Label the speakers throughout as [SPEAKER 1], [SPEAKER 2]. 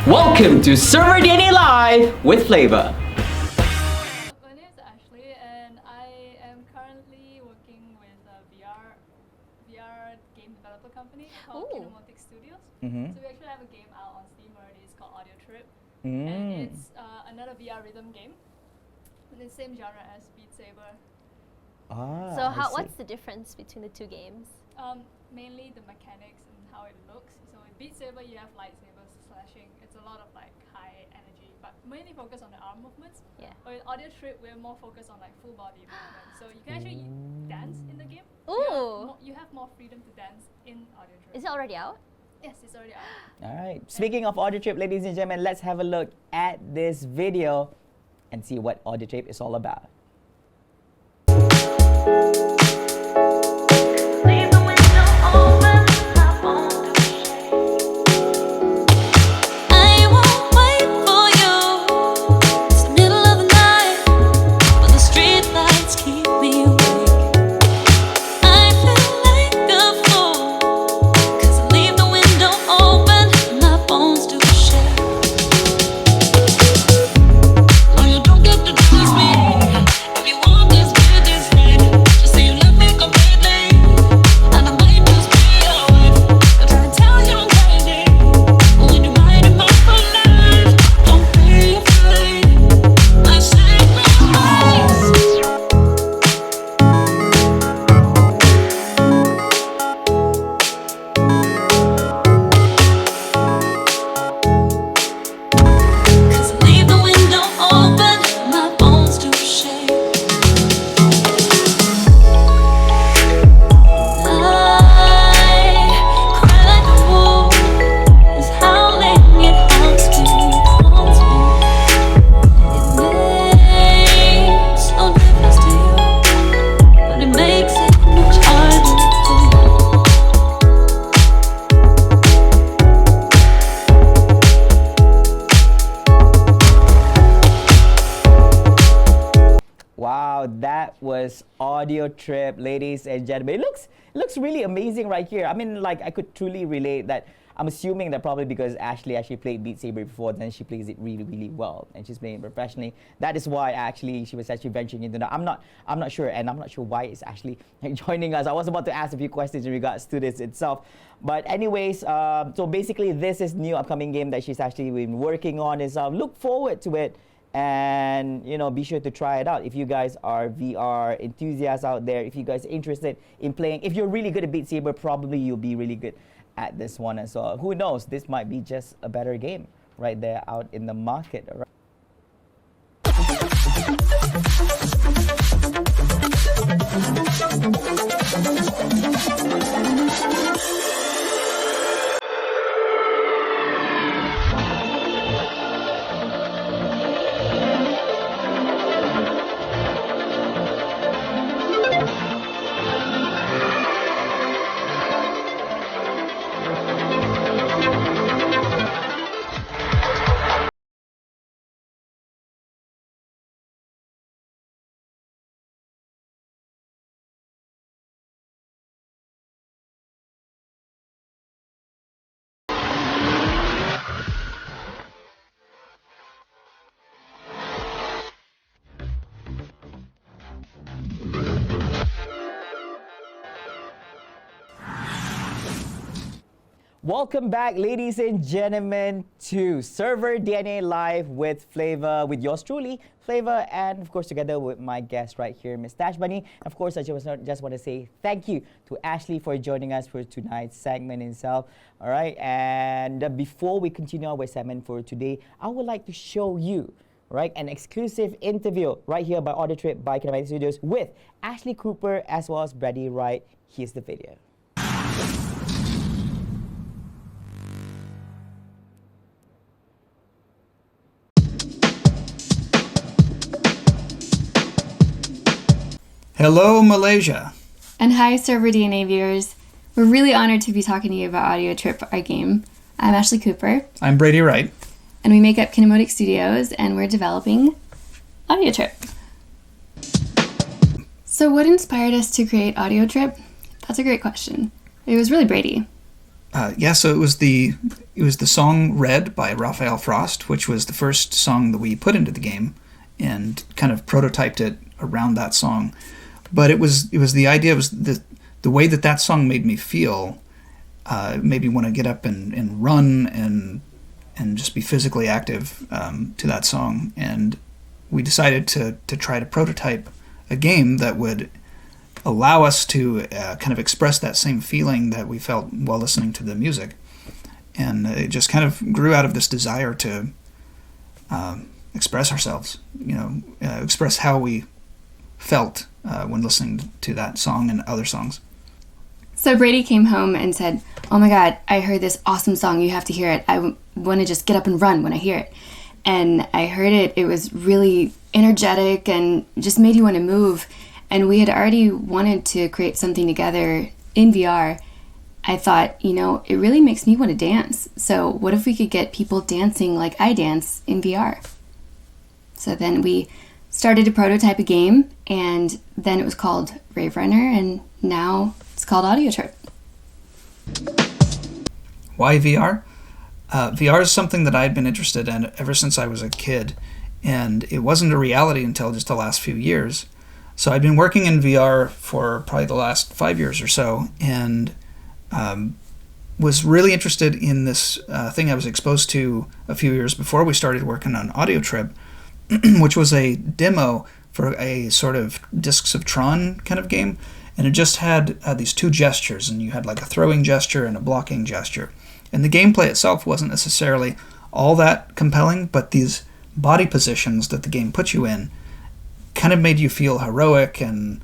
[SPEAKER 1] Welcome to serverDNA Live with Flava.
[SPEAKER 2] My name is Ashley, and I am currently working with a VR game developer company called Studios.
[SPEAKER 1] Mm-hmm.
[SPEAKER 2] So we actually have a game out on Steam already. It's called Audio Trip,
[SPEAKER 1] Mm.
[SPEAKER 2] and it's another VR rhythm game in the same genre as Beat Saber.
[SPEAKER 1] Ah,
[SPEAKER 3] So
[SPEAKER 1] I see.
[SPEAKER 3] what's the difference between the two games?
[SPEAKER 2] Mainly the mechanics and how it looks. So in Beat Saber, you have lightsabers, slashing. It's a lot of like high energy, but mainly focused on the arm movements.
[SPEAKER 3] Yeah.
[SPEAKER 2] Or in Audio Trip, we're more focused on like full body movement. So you can actually dance in the game.
[SPEAKER 3] Ooh.
[SPEAKER 2] You have more freedom to dance in Audio Trip.
[SPEAKER 3] Is it already out?
[SPEAKER 2] Yes, it's already out.
[SPEAKER 1] All right. Speaking of Audio Trip, ladies and gentlemen, let's have a look at this video and see what Audio Trip is all about. Wow, that was Audio Trip, ladies and gentlemen. It looks really amazing right here. I mean, like, I could truly relate that. I'm assuming that probably because Ashley actually played Beat Saber before, then she plays it really, really well, and she's playing it professionally. That is why actually she was actually venturing into that. I'm not sure, and I'm not sure why it's actually joining us. I was about to ask a few questions in regards to this itself, but anyways, so basically this is new upcoming game that she's actually been working on. Is look forward to it. And be sure to try it out if you guys are VR enthusiasts out there. If you guys are interested in playing, if you're really good at Beat Saber, probably you'll be really good at this one as well. Who knows, this might be just a better game right there out in the market. All right. Welcome back, ladies and gentlemen, to serverDNA Live with Flava, with yours truly, Flava, and of course together with my guest right here, Miss Tash Bunny. Of course, I just want to say thank you to Ashley for joining us for tonight's segment itself. All right, and before we continue our segment for today, I would like to show you an exclusive interview right here by Audio Trip by Kinematic Studios with Ashley Cooper as well as Brady Wright. Here's the video.
[SPEAKER 4] Hello, Malaysia.
[SPEAKER 5] And hi, serverDNA viewers. We're really honored to be talking to you about Audio Trip, our game. I'm Ashley Cooper.
[SPEAKER 4] I'm Brady Wright.
[SPEAKER 5] And we make up Kinematic Studios, and we're developing Audio Trip. So what inspired us to create Audio Trip? That's a great question. It was really Brady.
[SPEAKER 4] So it was the song "Red" by Raphael Frost, which was the first song that we put into the game, and kind of prototyped it around that song. But it was the idea, was the way that song made me feel, made me want to get up and run and just be physically active to that song. And we decided to try to prototype a game that would allow us to kind of express that same feeling that we felt while listening to the music. And it just kind of grew out of this desire to express ourselves, express how we felt when listening to that song and other songs.
[SPEAKER 5] So Brady came home and said, "Oh my God, I heard this awesome song. You have to hear it. I want to just get up and run when I hear it." And I heard it. It was really energetic and just made you want to move. And we had already wanted to create something together in VR. I thought, it really makes me want to dance. So what if we could get people dancing like I dance in VR? So then we started to prototype a game, and then it was called Rave Runner, and now it's called Audio Trip.
[SPEAKER 4] Why VR? VR is something that I'd been interested in ever since I was a kid, and it wasn't a reality until just the last few years. So I've been working in VR for probably the last 5 years or so, and was really interested in this thing I was exposed to a few years before we started working on Audio Trip, which was a demo for a sort of Discs of Tron kind of game. And it just had these two gestures, and you had like a throwing gesture and a blocking gesture. And the gameplay itself wasn't necessarily all that compelling, but these body positions that the game put you in kind of made you feel heroic and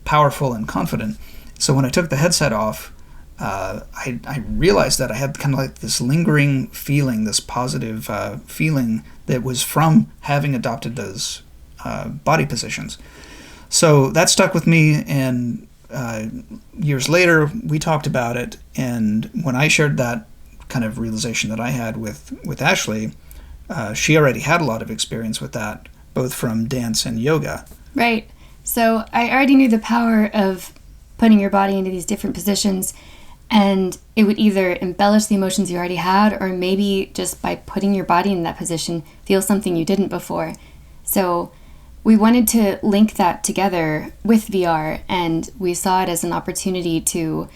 [SPEAKER 4] powerful and confident. So when I took the headset off, I realized that I had kind of like this lingering feeling, this positive feeling that was from having adopted those body positions. So that stuck with me, and years later we talked about it, and when I shared that kind of realization that I had with Ashley, she already had a lot of experience with that, both from dance and yoga.
[SPEAKER 5] Right. So I already knew the power of putting your body into these different positions, and it would either embellish the emotions you already had, or maybe just by putting your body in that position, feel something you didn't before. So we wanted to link that together with VR, and we saw it as an opportunity to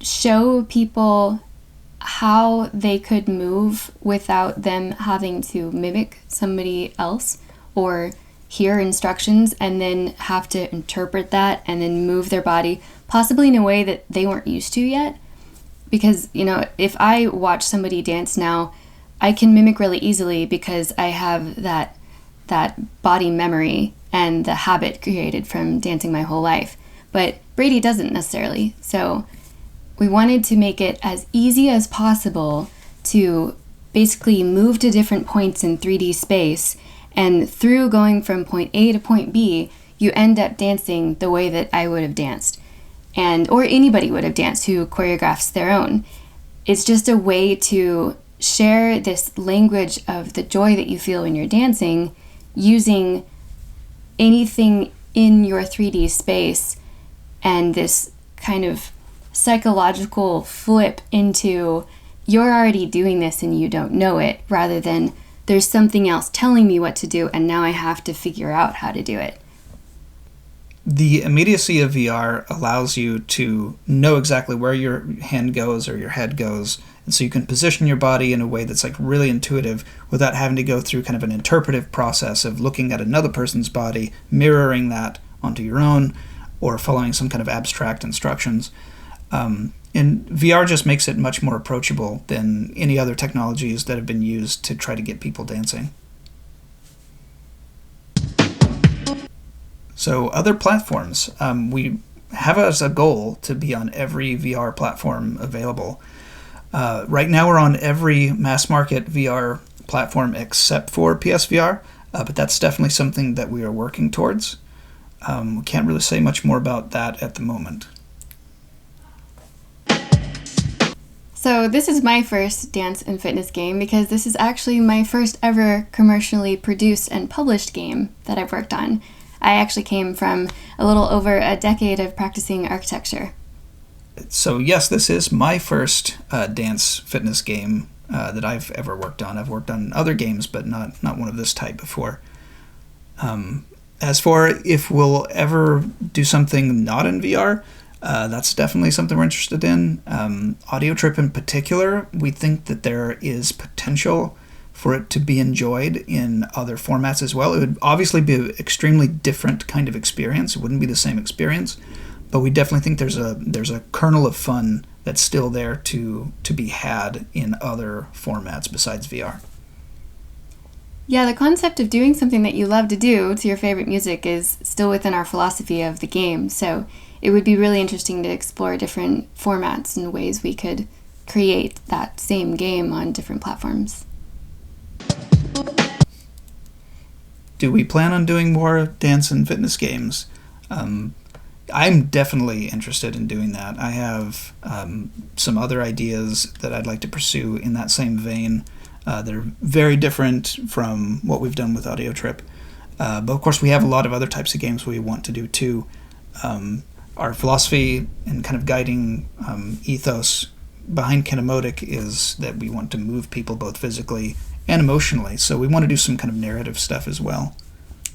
[SPEAKER 5] show people how they could move without them having to mimic somebody else or hear instructions and then have to interpret that and then move their body possibly in a way that they weren't used to yet. Because, if I watch somebody dance now, I can mimic really easily because I have that body memory and the habit created from dancing my whole life. But Brady doesn't necessarily. So we wanted to make it as easy as possible to basically move to different points in 3D space, and through going from point A to point B, you end up dancing the way that I would have danced, or anybody would have danced who choreographs their own. It's just a way to share this language of the joy that you feel when you're dancing, using anything in your 3D space, and this kind of psychological flip into you're already doing this and you don't know it, rather than there's something else telling me what to do and now I have to figure out how to do it.
[SPEAKER 4] The immediacy of VR allows you to know exactly where your hand goes or your head goes, and so you can position your body in a way that's like really intuitive without having to go through kind of an interpretive process of looking at another person's body, mirroring that onto your own, or following some kind of abstract instructions. And VR just makes it much more approachable than any other technologies that have been used to try to get people dancing. So other platforms, we have as a goal to be on every VR platform available. Right now we're on every mass market VR platform except for PSVR, but that's definitely something that we are working towards. We can't really say much more about that at the moment.
[SPEAKER 5] So this is my first dance and fitness game because this is actually my first ever commercially produced and published game that I've worked on. I actually came from a little over a decade of practicing architecture.
[SPEAKER 4] So yes, this is my first dance fitness game that I've ever worked on. I've worked on other games, but not one of this type before. As for if we'll ever do something not in VR, that's definitely something we're interested in. Audio Trip in particular, we think that there is potential for it to be enjoyed in other formats as well. It would obviously be an extremely different kind of experience. It wouldn't be the same experience, but we definitely think there's a kernel of fun that's still there to be had in other formats besides VR.
[SPEAKER 5] Yeah, the concept of doing something that you love to do to your favorite music is still within our philosophy of the game, so it would be really interesting to explore different formats and ways we could create that same game on different platforms.
[SPEAKER 4] Do we plan on doing more dance and fitness games? I'm definitely interested in doing that. I have some other ideas that I'd like to pursue in that same vein. They're very different from what we've done with Audio Trip. But of course, we have a lot of other types of games we want to do too. Our philosophy and kind of guiding ethos behind Kinemotic is that we want to move people both physically and emotionally. So we want to do some kind of narrative stuff as well.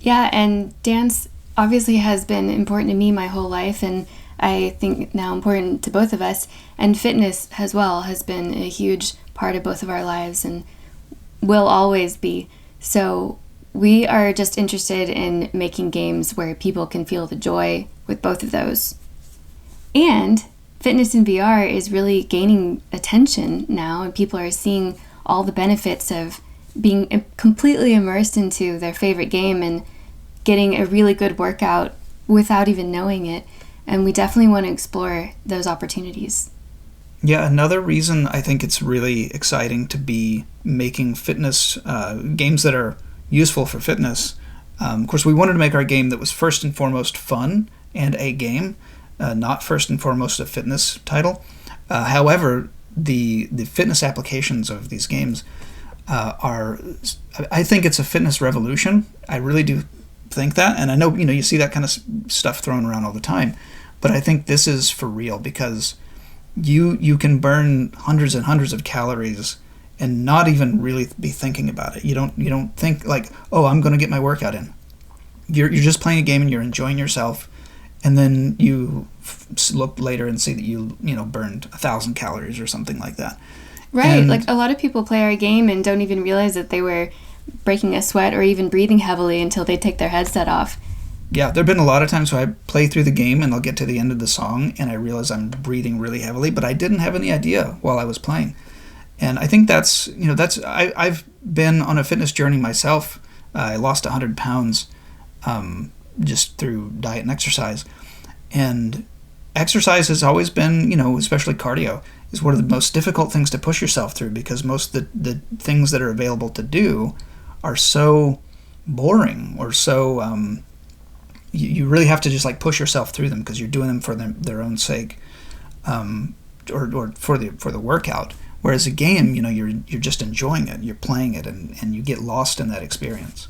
[SPEAKER 5] Yeah, and dance obviously has been important to me my whole life, and I think now important to both of us. And fitness as well has been a huge part of both of our lives and will always be. So we are just interested in making games where people can feel the joy with both of those. And fitness in VR is really gaining attention now, and people are seeing all the benefits of being completely immersed into their favorite game and getting a really good workout without even knowing it. And we definitely want to explore those opportunities.
[SPEAKER 4] Yeah, another reason I think it's really exciting to be making fitness games that are useful for fitness. Of course, we wanted to make our game that was first and foremost fun and a game, not first and foremost a fitness title. However, the fitness applications of these games are, I think it's a fitness revolution. I really do think that, and I know you see that kind of stuff thrown around all the time, but I think this is for real because you can burn hundreds and hundreds of calories and not even really be thinking about it. You don't think like, oh, I'm going to get my workout in. You're just playing a game and you're enjoying yourself, and then you look later and see that you burned 1,000 calories or something like that.
[SPEAKER 5] Right,
[SPEAKER 4] and
[SPEAKER 5] like a lot of people play our game and don't even realize that they were breaking a sweat or even breathing heavily until they take their headset off.
[SPEAKER 4] Yeah, there have been a lot of times where I play through the game and I'll get to the end of the song and I realize I'm breathing really heavily, but I didn't have any idea while I was playing. And I think I've been on a fitness journey myself. I lost 100 pounds just through diet and exercise. And exercise has always been, especially cardio, is one of the most difficult things to push yourself through because most of the things that are available to do are so boring or so you really have to just like push yourself through them because you're doing them for their own sake, or for the workout. Whereas a game, you're just enjoying it, you're playing it, and you get lost in that experience.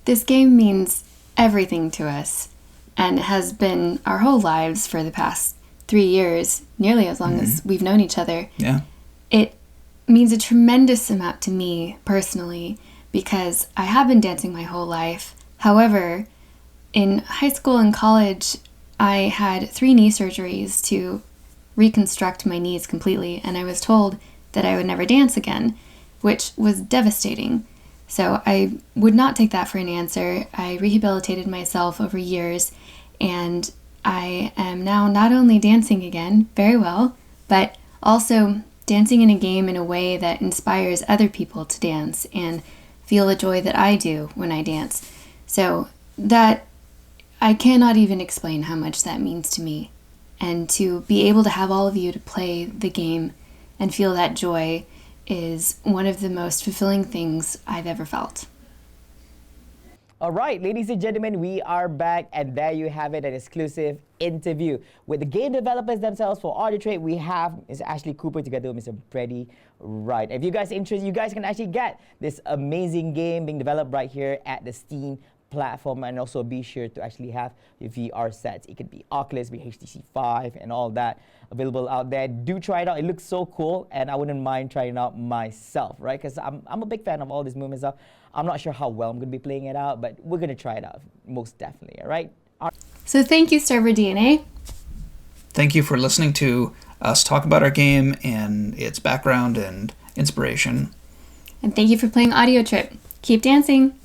[SPEAKER 5] This game means everything to us and has been our whole lives for the past 3 years, nearly as long as we've known each other.
[SPEAKER 4] Yeah.
[SPEAKER 5] It means a tremendous amount to me personally because I have been dancing my whole life. However, in high school and college, I had 3 knee surgeries to reconstruct my knees completely, and I was told that I would never dance again, which was devastating. So I would not take that for an answer. I rehabilitated myself over years, and I am now not only dancing again very well, but also dancing in a game in a way that inspires other people to dance and feel the joy that I do when I dance. So that, I cannot even explain how much that means to me. And to be able to have all of you to play the game and feel that joy is one of the most fulfilling things I've ever felt.
[SPEAKER 1] All right, ladies and gentlemen, we are back, and there you have it, an exclusive interview with the game developers themselves for Audio Trade. We have Mr. Ashley Cooper together with Mr. Brady Wright. If you guys are interested, you guys can actually get this amazing game being developed right here at the Steam platform, and also be sure to actually have your VR sets. It could be Oculus, be HTC 5, and all that available out there. Do try it out. It looks so cool, and I wouldn't mind trying it out myself, right? Because I'm a big fan of all this movement stuff. I'm not sure how well I'm going to be playing it out, but we're going to try it out, most definitely, all right?
[SPEAKER 5] So thank you, serverDNA.
[SPEAKER 4] Thank you for listening to us talk about our game and its background and inspiration.
[SPEAKER 5] And thank you for playing Audio Trip. Keep dancing.